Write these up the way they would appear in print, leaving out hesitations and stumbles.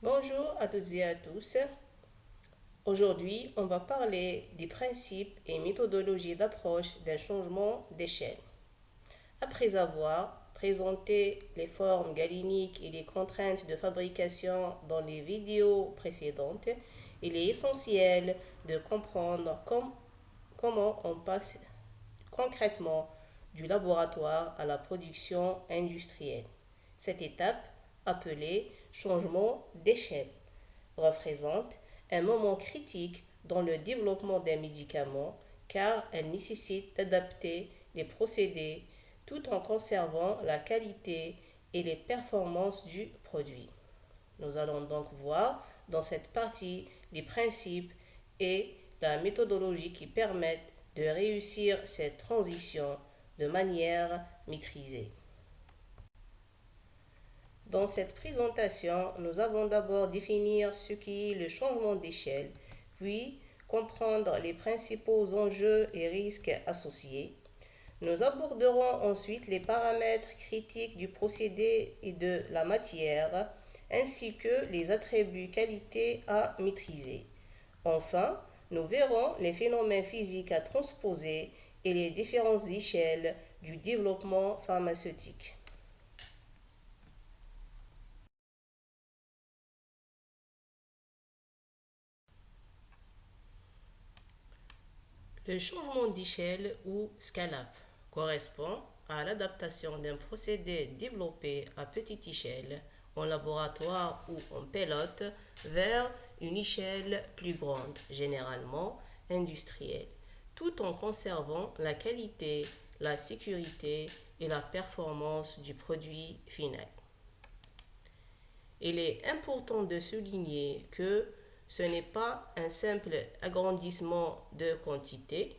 Bonjour à toutes et à tous. Aujourd'hui, on va parler des principes et méthodologies d'approche d'un changement d'échelle. Après avoir présenté les formes galéniques et les contraintes de fabrication dans les vidéos précédentes, il est essentiel de comprendre comment on passe concrètement du laboratoire à la production industrielle. Cette étape, appelée changement d'échelle, représente un moment critique dans le développement d'un médicament car elle nécessite d'adapter les procédés tout en conservant la qualité et les performances du produit. Nous allons donc voir dans cette partie les principes et la méthodologie qui permettent de réussir cette transition de manière maîtrisée. Dans cette présentation, nous allons d'abord définir ce qu'est le changement d'échelle, puis comprendre les principaux enjeux et risques associés. Nous aborderons ensuite les paramètres critiques du procédé et de la matière, ainsi que les attributs qualité à maîtriser. Enfin, nous verrons les phénomènes physiques à transposer et les différentes échelles du développement pharmaceutique. Le changement d'échelle ou scale-up correspond à l'adaptation d'un procédé développé à petite échelle en laboratoire ou en pilote vers une échelle plus grande, généralement industrielle, tout en conservant la qualité, la sécurité et la performance du produit final. Il est important de souligner que ce n'est pas un simple agrandissement de quantité.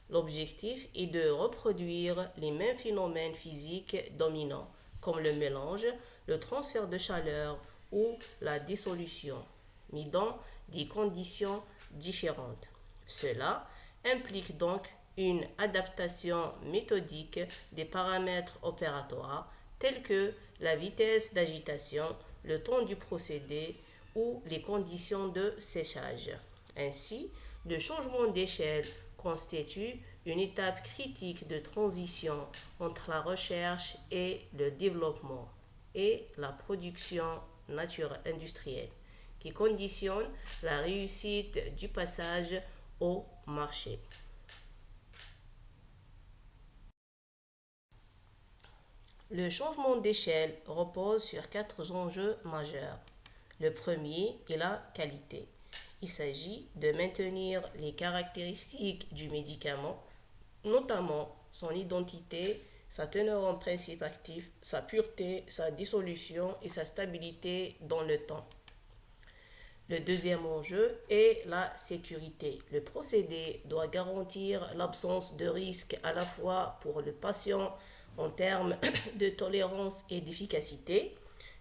L'objectif est de reproduire les mêmes phénomènes physiques dominants, comme le mélange, le transfert de chaleur ou la dissolution, mais dans des conditions différentes. Cela implique donc une adaptation méthodique des paramètres opératoires tels que la vitesse d'agitation, le temps du procédé ou les conditions de séchage. Ainsi, le changement d'échelle constitue une étape critique de transition entre la recherche et le développement et la production industrielle qui conditionne la réussite du passage au marché. Le changement d'échelle repose sur quatre enjeux majeurs. Le premier est la qualité. Il s'agit de maintenir les caractéristiques du médicament, notamment son identité, sa teneur en principe actif, sa pureté, sa dissolution et sa stabilité dans le temps. Le deuxième enjeu est la sécurité. Le procédé doit garantir l'absence de risque à la fois pour le patient en termes de tolérance et d'efficacité,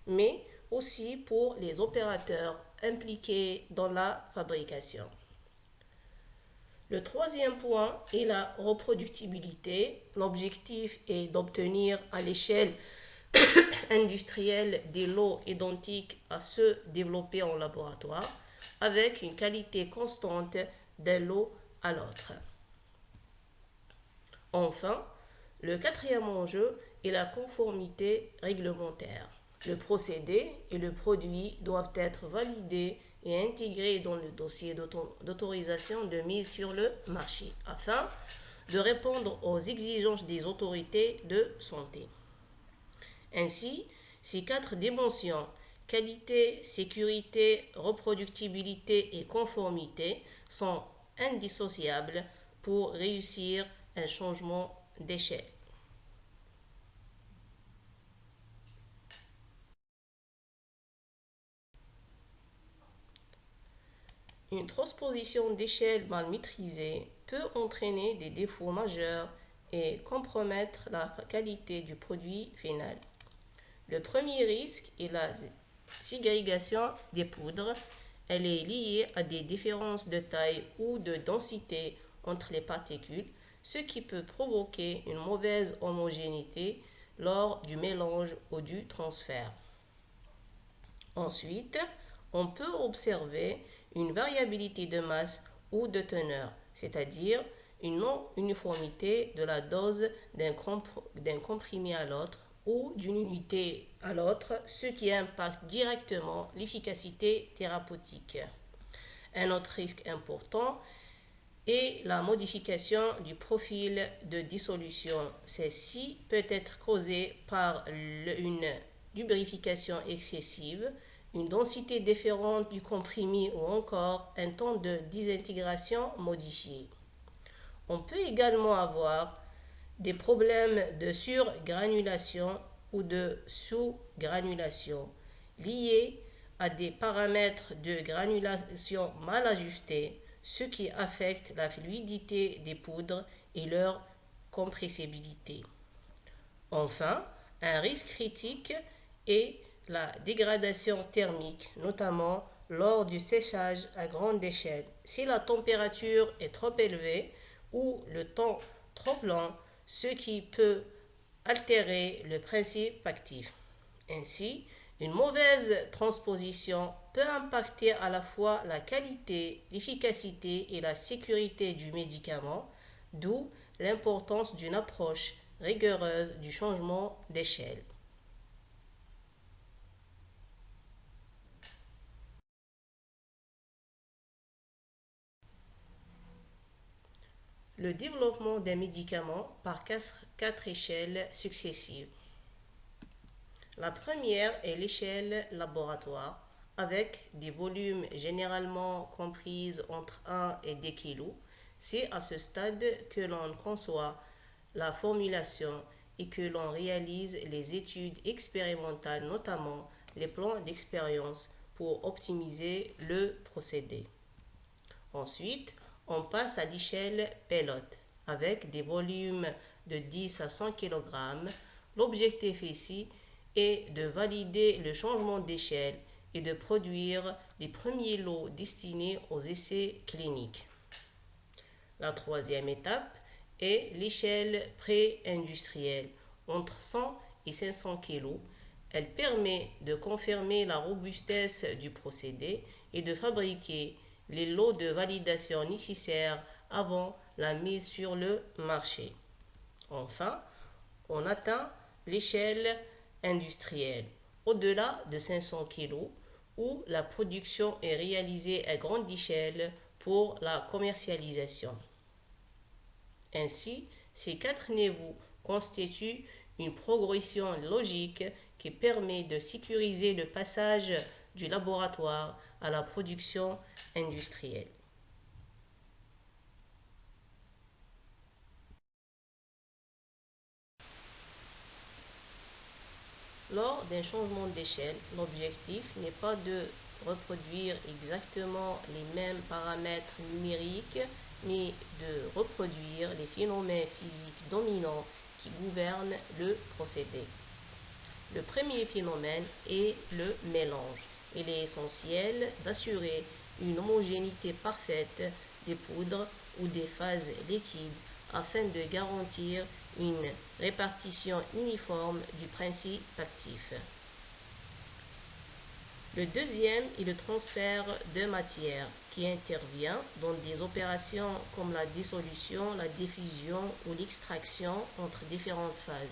mais aussi pour les opérateurs impliqués dans la fabrication. Le troisième point est la reproductibilité. L'objectif est d'obtenir à l'échelle industrielle des lots identiques à ceux développés en laboratoire avec une qualité constante d'un lot à l'autre. Enfin, le quatrième enjeu est la conformité réglementaire. Le procédé et le produit doivent être validés et intégrés dans le dossier d'autorisation de mise sur le marché afin de répondre aux exigences des autorités de santé. Ainsi, ces quatre dimensions, qualité, sécurité, reproductibilité et conformité, sont indissociables pour réussir un changement d'échelle. Une transposition d'échelle mal maîtrisée peut entraîner des défauts majeurs et compromettre la qualité du produit final. Le premier risque est la ségrégation des poudres. Elle est liée à des différences de taille ou de densité entre les particules, ce qui peut provoquer une mauvaise homogénéité lors du mélange ou du transfert. Ensuite, on peut observer une variabilité de masse ou de teneur, c'est-à-dire une non-uniformité de la dose d'un comprimé à l'autre ou d'une unité à l'autre, ce qui impacte directement l'efficacité thérapeutique. Un autre risque important est la modification du profil de dissolution. Celle-ci peut être causée par une lubrification excessive, une densité différente du comprimé ou encore un temps de désintégration modifié. On peut également avoir des problèmes de surgranulation ou de sous-granulation liés à des paramètres de granulation mal ajustés, ce qui affecte la fluidité des poudres et leur compressibilité. Enfin, un risque critique est la dégradation thermique, notamment lors du séchage à grande échelle. Si la température est trop élevée ou le temps trop lent, ce qui peut altérer le principe actif. Ainsi, une mauvaise transposition peut impacter à la fois la qualité, l'efficacité et la sécurité du médicament, d'où l'importance d'une approche rigoureuse du changement d'échelle. Le développement d'un médicament par quatre échelles successives. La première est l'échelle laboratoire, avec des volumes généralement compris entre 1 et 2 kg. C'est à ce stade que l'on conçoit la formulation et que l'on réalise les études expérimentales, notamment les plans d'expérience pour optimiser le procédé. Ensuite, on passe à l'échelle pilote avec des volumes de 10 à 100 kg. L'objectif ici est de valider le changement d'échelle et de produire les premiers lots destinés aux essais cliniques. La troisième étape est l'échelle pré-industrielle, entre 100 et 500 kg. Elle permet de confirmer la robustesse du procédé et de fabriquer les lots de validation nécessaires avant la mise sur le marché. Enfin, on atteint l'échelle industrielle, au-delà de 500 kg, où la production est réalisée à grande échelle pour la commercialisation. Ainsi, ces quatre niveaux constituent une progression logique qui permet de sécuriser le passage du laboratoire à la production industrielle. Lors d'un changement d'échelle, l'objectif n'est pas de reproduire exactement les mêmes paramètres numériques, mais de reproduire les phénomènes physiques dominants qui gouvernent le procédé. Le premier phénomène est le mélange. Il est essentiel d'assurer une homogénéité parfaite des poudres ou des phases liquides afin de garantir une répartition uniforme du principe actif. Le deuxième est le transfert de matière qui intervient dans des opérations comme la dissolution, la diffusion ou l'extraction entre différentes phases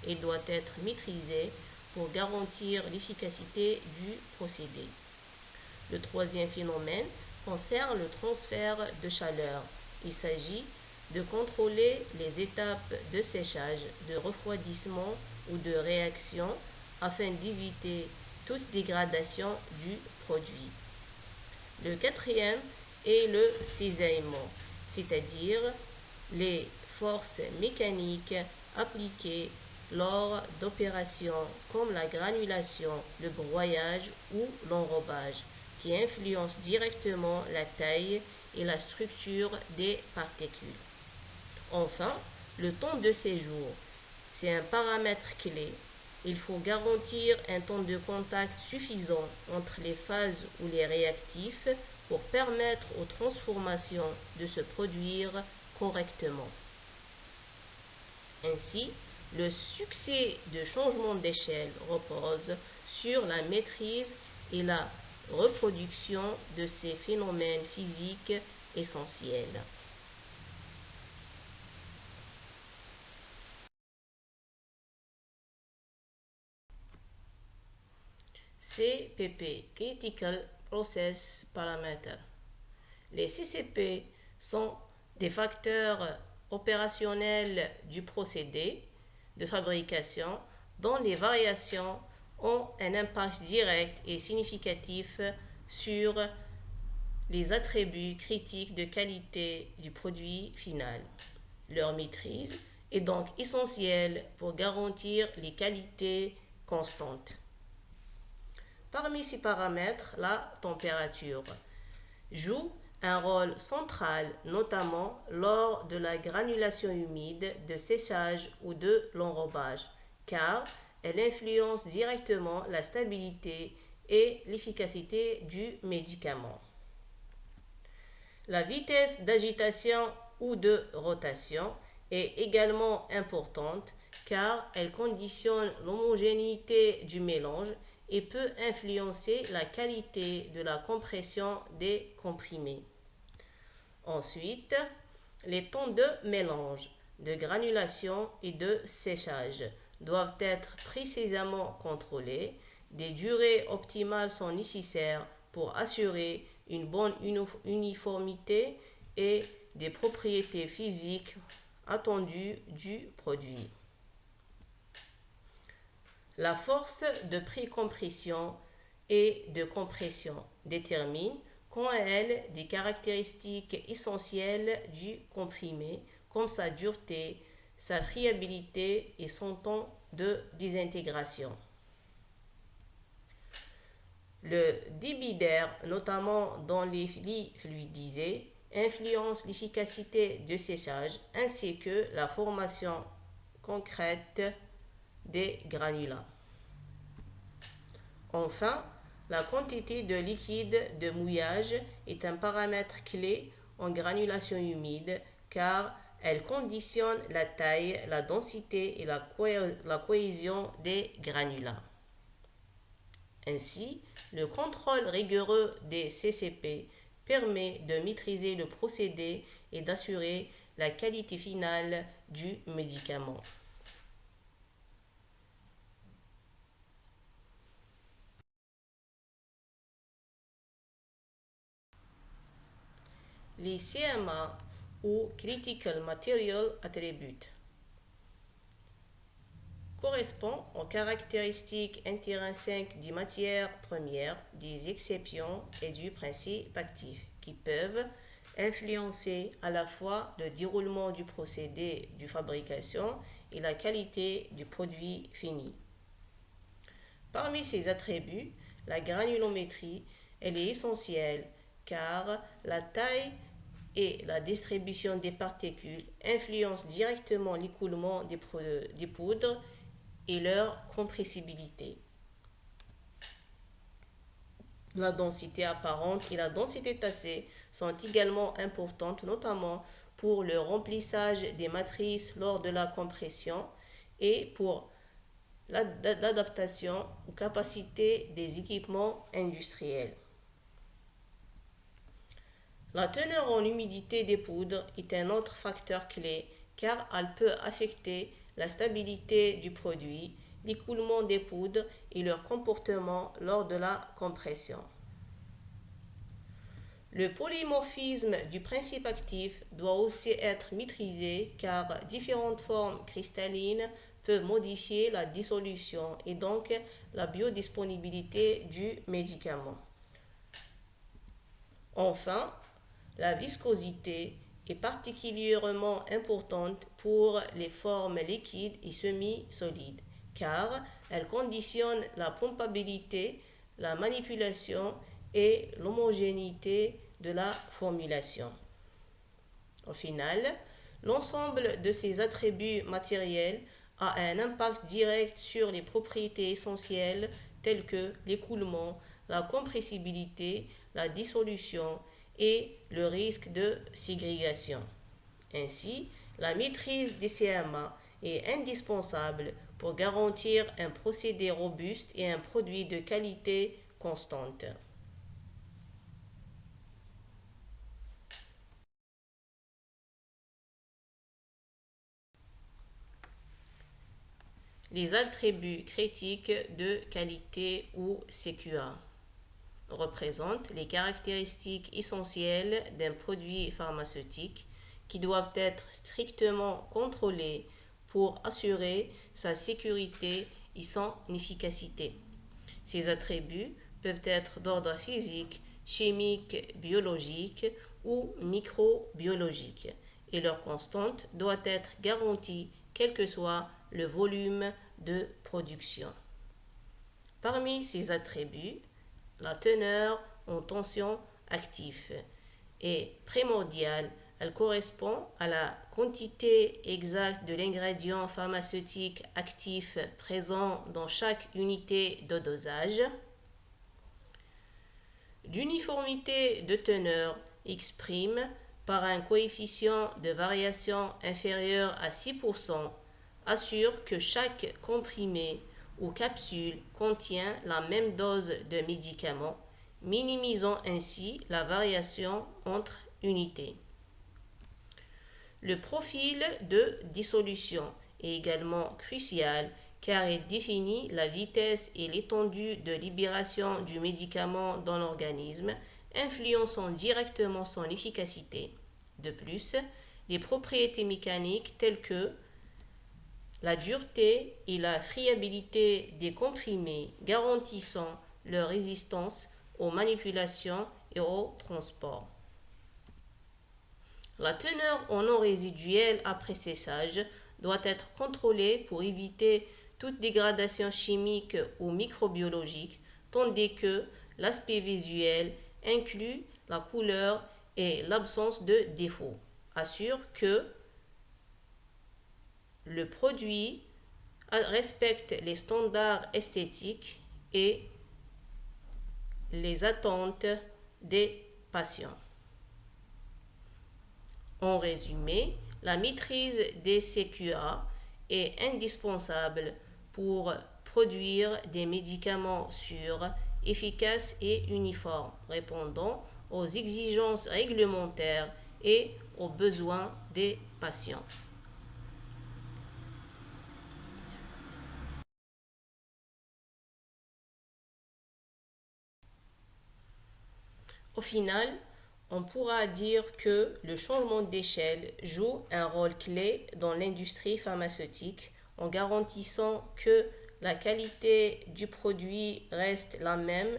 et doit être maîtrisé pour garantir l'efficacité du procédé. Le troisième phénomène concerne le transfert de chaleur. Il s'agit de contrôler les étapes de séchage, de refroidissement ou de réaction afin d'éviter toute dégradation du produit. Le quatrième est le cisaillement, c'est-à-dire les forces mécaniques appliquées lors d'opérations comme la granulation, le broyage ou l'enrobage, qui influencent directement la taille et la structure des particules. Enfin, le temps de séjour, c'est un paramètre clé. Il faut garantir un temps de contact suffisant entre les phases ou les réactifs pour permettre aux transformations de se produire correctement. Ainsi, le succès de changement d'échelle repose sur la maîtrise et la reproduction de ces phénomènes physiques essentiels. CPP, Critical Process Parameter. Les CCP sont des facteurs opérationnels du procédé de fabrication dont les variations ont un impact direct et significatif sur les attributs critiques de qualité du produit final. Leur maîtrise est donc essentielle pour garantir les qualités constantes. Parmi ces paramètres, la température joue un rôle central, notamment lors de la granulation humide, de séchage ou de l'enrobage, car elle influence directement la stabilité et l'efficacité du médicament. La vitesse d'agitation ou de rotation est également importante car elle conditionne l'homogénéité du mélange et peut influencer la qualité de la compression des comprimés. Ensuite, les temps de mélange, de granulation et de séchage doivent être précisément contrôlés. Des durées optimales sont nécessaires pour assurer une bonne uniformité et des propriétés physiques attendues du produit. La force de précompression et de compression détermine, quant à elle, des caractéristiques essentielles du comprimé, comme sa dureté, sa friabilité et son temps de désintégration. Le débit d'air, notamment dans les lits fluidisés, influence l'efficacité de séchage ainsi que la formation concrète des granulats. Enfin, la quantité de liquide de mouillage est un paramètre clé en granulation humide car elle conditionne la taille, la densité et la cohésion des granulats. Ainsi, le contrôle rigoureux des CCP permet de maîtriser le procédé et d'assurer la qualité finale du médicament. Les CMA ou Critical Material Attributes correspondent aux caractéristiques intrinsèques des matières premières, des exceptions et du principe actif qui peuvent influencer à la fois le déroulement du procédé de fabrication et la qualité du produit fini. Parmi ces attributs, la granulométrie, elle est essentielle car la taille et la distribution des particules influencent directement l'écoulement des poudres et leur compressibilité. La densité apparente et la densité tassée sont également importantes, notamment pour le remplissage des matrices lors de la compression et pour l'adaptation aux capacités des équipements industriels. La teneur en humidité des poudres est un autre facteur clé car elle peut affecter la stabilité du produit, l'écoulement des poudres et leur comportement lors de la compression. Le polymorphisme du principe actif doit aussi être maîtrisé car différentes formes cristallines peuvent modifier la dissolution et donc la biodisponibilité du médicament. Enfin, la viscosité est particulièrement importante pour les formes liquides et semi-solides car elle conditionne la pompabilité, la manipulation et l'homogénéité de la formulation. Au final, l'ensemble de ces attributs matériels a un impact direct sur les propriétés essentielles telles que l'écoulement, la compressibilité, la dissolution et le risque de ségrégation. Ainsi, la maîtrise des CMA est indispensable pour garantir un procédé robuste et un produit de qualité constante. Les attributs critiques de qualité ou CQA représentent les caractéristiques essentielles d'un produit pharmaceutique qui doivent être strictement contrôlées pour assurer sa sécurité et son efficacité. Ces attributs peuvent être d'ordre physique, chimique, biologique ou microbiologique et leur constante doit être garantie quel que soit le volume de production. Parmi ces attributs, la teneur en tension active est primordiale. Elle correspond à la quantité exacte de l'ingrédient pharmaceutique actif présent dans chaque unité de dosage. L'uniformité de teneur exprime par un coefficient de variation inférieur à 6% assure que chaque comprimé ou capsule contient la même dose de médicament, minimisant ainsi la variation entre unités. Le profil de dissolution est également crucial car il définit la vitesse et l'étendue de libération du médicament dans l'organisme, influençant directement son efficacité. De plus, les propriétés mécaniques telles que la dureté et la friabilité des comprimés garantissant leur résistance aux manipulations et au transport. La teneur en eau résiduelle après séchage doit être contrôlée pour éviter toute dégradation chimique ou microbiologique, tandis que l'aspect visuel inclut la couleur et l'absence de défauts. Assure que le produit respecte les standards esthétiques et les attentes des patients. En résumé, la maîtrise des CQA est indispensable pour produire des médicaments sûrs, efficaces et uniformes, répondant aux exigences réglementaires et aux besoins des patients. Au final, on pourra dire que le changement d'échelle joue un rôle clé dans l'industrie pharmaceutique en garantissant que la qualité du produit reste la même,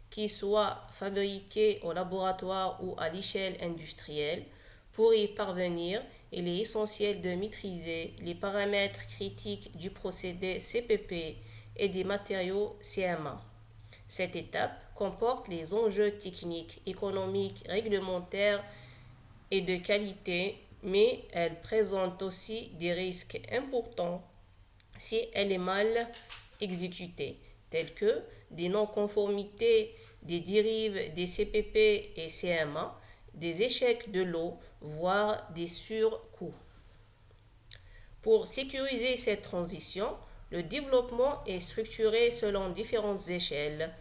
qu'il soit fabriqué au laboratoire ou à l'échelle industrielle. Pour y parvenir, il est essentiel de maîtriser les paramètres critiques du procédé CPP et des matériaux CMA. Cette étape comporte les enjeux techniques, économiques, réglementaires et de qualité, mais elle présente aussi des risques importants si elle est mal exécutée, tels que des non-conformités, des dérives des CPP et CMA, des échecs de l'eau, voire des surcoûts. Pour sécuriser cette transition, le développement est structuré selon différentes échelles: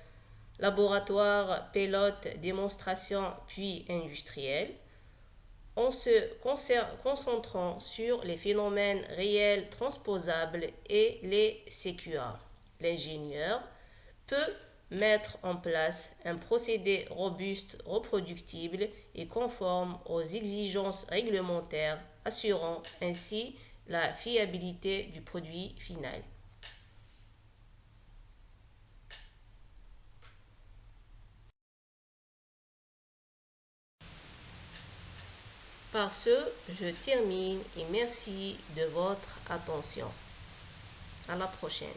laboratoire, pilote, démonstration, puis industriel, en se concentrant sur les phénomènes réels transposables et les CQA. L'ingénieur peut mettre en place un procédé robuste, reproductible et conforme aux exigences réglementaires, assurant ainsi la fiabilité du produit final. Par ce, je termine et merci de votre attention. À la prochaine.